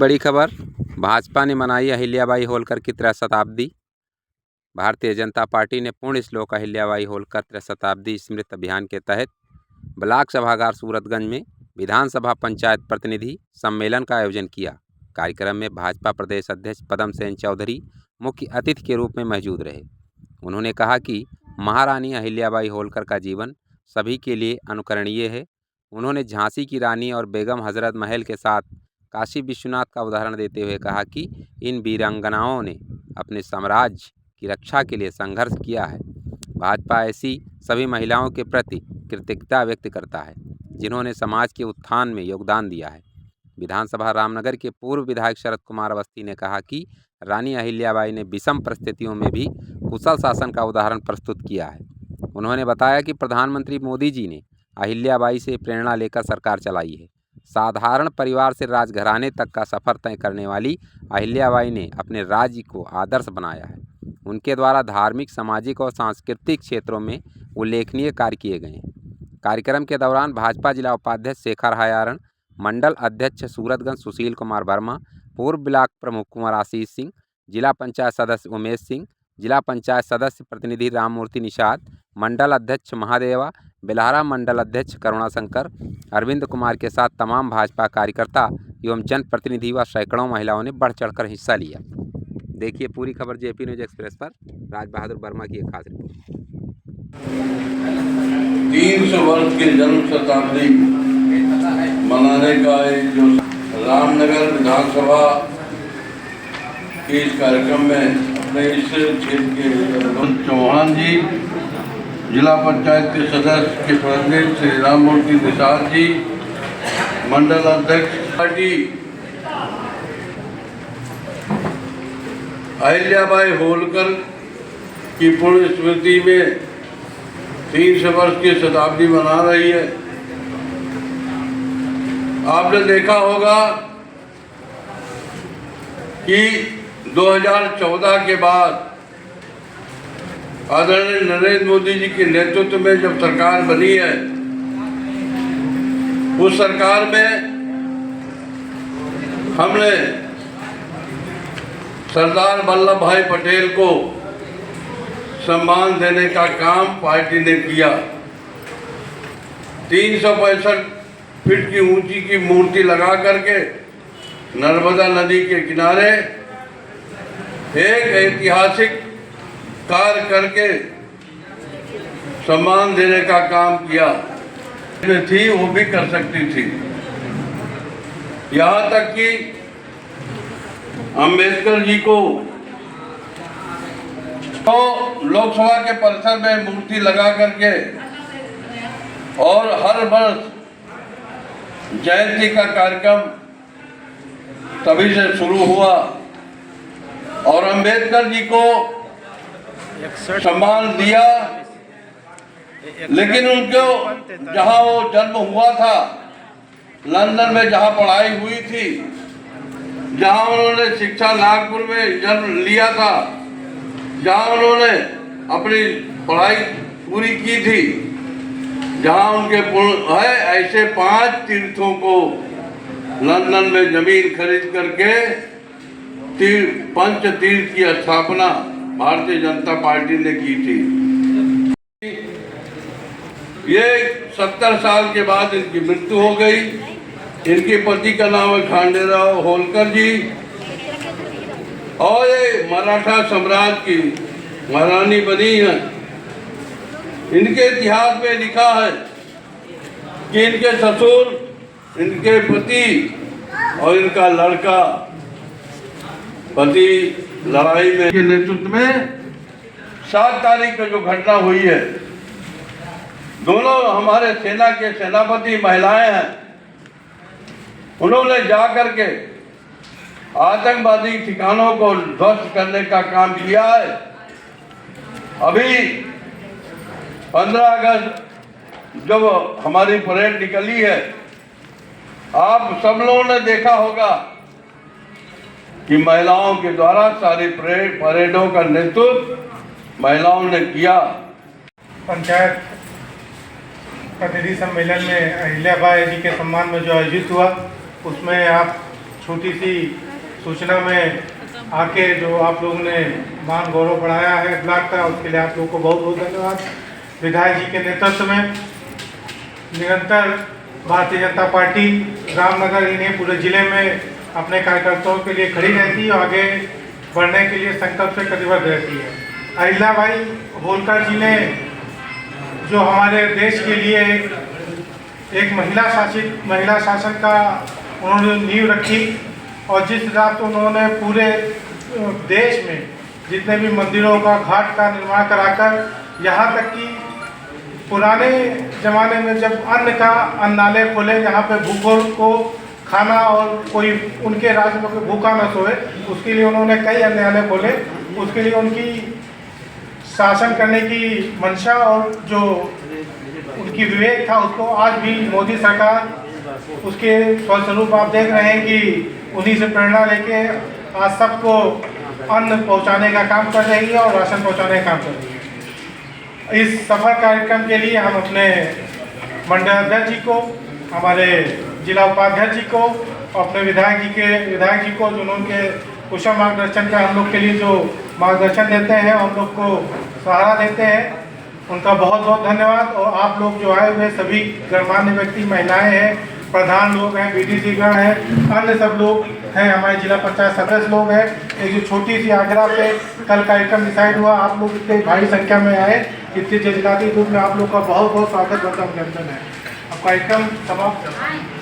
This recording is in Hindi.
बड़ी खबर, भाजपा ने मनाई अहिल्याबाई होलकर की 3 शताब्दी। भारतीय जनता पार्टी ने पूर्ण श्लोक अहिल्याबाई होलकर 3 शताब्दी स्मृति अभियान के तहत ब्लॉक सभागार सूरतगंज में विधानसभा पंचायत प्रतिनिधि सम्मेलन का आयोजन किया। कार्यक्रम में भाजपा प्रदेश अध्यक्ष पदम सेन चौधरी मुख्य अतिथि के रूप में मौजूद रहे। उन्होंने कहा कि महारानी अहिल्याबाई होलकर का जीवन सभी के लिए अनुकरणीय है। उन्होंने झांसी की रानी और बेगम हजरत महल के साथ काशी विश्वनाथ का उदाहरण देते हुए कहा कि इन वीरांगनाओं ने अपने साम्राज्य की रक्षा के लिए संघर्ष किया है। भाजपा ऐसी सभी महिलाओं के प्रति कृतज्ञता व्यक्त करता है जिन्होंने समाज के उत्थान में योगदान दिया है। विधानसभा रामनगर के पूर्व विधायक शरद कुमार अवस्थी ने कहा कि रानी अहिल्याबाई ने विषम परिस्थितियों में भी कुशल शासन का उदाहरण प्रस्तुत किया है। उन्होंने बताया कि प्रधानमंत्री मोदी जी ने अहिल्याबाई से प्रेरणा लेकर सरकार चलाई है। साधारण परिवार से राजघराने तक का सफर तय करने वाली अहिल्याबाई ने अपने राज्य को आदर्श बनाया है। उनके द्वारा धार्मिक, सामाजिक और सांस्कृतिक क्षेत्रों में उल्लेखनीय कार्य किए गए हैं। कार्यक्रम के दौरान भाजपा जिला उपाध्यक्ष शेखर हयारण, मंडल अध्यक्ष सूरतगंज सुशील कुमार वर्मा, पूर्व ब्लॉक प्रमुख कुंवर आशीष सिंह, जिला पंचायत सदस्य उमेश सिंह, जिला पंचायत सदस्य प्रतिनिधि राममूर्ति निषाद, मंडल अध्यक्ष महादेवा, बेलहारा मंडल अध्यक्ष करुणाशंकर, अरविंद कुमार के साथ तमाम भाजपा कार्यकर्ता एवं जनप्रतिनिधि व सैकड़ों महिलाओं ने बढ़ चढ़कर हिस्सा लिया। देखिए पूरी खबर जेपी न्यूज एक्सप्रेस पर राज बहादुर वर्मा की एक खास रिपोर्ट। 300 वर्ष की जन्म शताब्दी मनाने का जो रामनगर विधानसभा के इस कार्यक्रम में अपने इस क्षेत्र के चौहान जी, जिला पंचायत के सदस्य के प्रतिनिधि श्री राममूर्ति निषाद जी, मंडल अध्यक्ष पार्टी अहिल्याबाई होलकर की पुण्य स्मृति में 300 वर्ष की शताब्दी मना रही है। आपने देखा होगा कि 2014 के बाद आदरणीय नरेंद्र मोदी जी के नेतृत्व में जब सरकार बनी है, उस सरकार में हमने सरदार वल्लभ भाई पटेल को सम्मान देने का काम पार्टी ने किया। 365 फीट की ऊंची की मूर्ति लगा करके नर्मदा नदी के किनारे एक ऐतिहासिक कार्य करके सम्मान देने का काम किया। थी वो भी कर सकती थी। यहाँ तक कि अम्बेडकर जी को तो लोकसभा के परिसर में मूर्ति लगा करके और हर वर्ष जयंती का कार्यक्रम तभी से शुरू हुआ और अम्बेडकर जी को सम्मान दिया। लेकिन उनको जहां वो जन्म हुआ था, लंदन में जहां पढ़ाई हुई थी, जहां उन्होंने शिक्षा नागपुर में जन्म लिया था, जहां उन्होंने अपनी पढ़ाई पूरी की थी, जहां उनके है, ऐसे 5 तीर्थों को लंदन में जमीन खरीद करके पंच तीर्थ की स्थापना भारतीय जनता पार्टी ने की थी। ये 70 साल के बाद इनकी मृत्यु हो गई। इनके पति का नाम है खांडेराव होलकर जी और ये मराठा साम्राज्य की महारानी बनी है। इनके इतिहास में लिखा है कि इनके ससुर, इनके पति और इनका लड़का पति लड़ाई में के नेतृत्व में 7 तारीख को जो घटना हुई है, दोनों हमारे सेना के सेनापति महिलाएं हैं, उन्होंने जाकर के आतंकवादी ठिकानों को ध्वस्त करने का काम किया है। अभी 15 अगस्त जब हमारी परेड निकली है, आप सब लोगों ने देखा होगा कि महिलाओं के द्वारा सारी परेडों का नेतृत्व महिलाओं ने किया। पंचायत प्रतिनिधि सम्मेलन में अहिल्याबाई जी के सम्मान में जो आयोजित हुआ, उसमें आप छोटी सी सूचना में आके जो आप लोगों ने मान गौरव बढ़ाया है ब्लॉक का, उसके लिए आप लोगों को बहुत बहुत धन्यवाद। विधायक जी के नेतृत्व में निरंतर भारतीय जनता पार्टी रामनगर इन्हें पूरे जिले में अपने कार्यकर्ताओं के लिए खड़ी रहती है और आगे बढ़ने के लिए संकल्प से कटिबद्ध रहती है। अहिल्याबाई होलकर जी ने जो हमारे देश के लिए एक महिला शासन का उन्होंने नींव रखी और जिस हिसाब से उन्होंने पूरे देश में जितने भी मंदिरों का घाट का निर्माण कराकर यहाँ तक कि पुराने ज़माने में जब अन्नालय खोले जहाँ पे भूखों को खाना और कोई उनके राज्य में कोई भूखा न सोए, उसके लिए उन्होंने कई अन्नालय खोले। उसके लिए उनकी शासन करने की मंशा और जो उनकी विवेक था उसको आज भी मोदी सरकार उसके फलस्वरूप आप देख रहे हैं कि उन्हीं से प्रेरणा लेके आज सबको अन्न पहुंचाने का काम कर रही है और राशन पहुंचाने का काम कर रही है। इस सफल कार्यक्रम के लिए हम अपने मंडल अध्यक्ष जी को, हमारे जिला उपाध्यक्ष जी को और अपने विधायक जी को जिन्होंने कुशल मार्गदर्शन का हम लोग के लिए जो मार्गदर्शन देते हैं, हम लोग को सहारा देते हैं, उनका बहुत बहुत धन्यवाद। और आप लोग जो आए हुए सभी गणमान्य व्यक्ति, महिलाएं हैं, प्रधान लोग हैं, बीडीसी गण हैं, अन्य सब लोग हैं, हमारे जिला पंचायत सदस्य लोग हैं। एक जो छोटी सी आगरा पे कल कार्यक्रम डिसाइड हुआ, आप लोग इतने भारी संख्या में आए, इतनी जजलाती धूप में आप लोग का बहुत बहुत स्वागत, बहुत अभिनंदन है। अब कार्यक्रम समाप्त।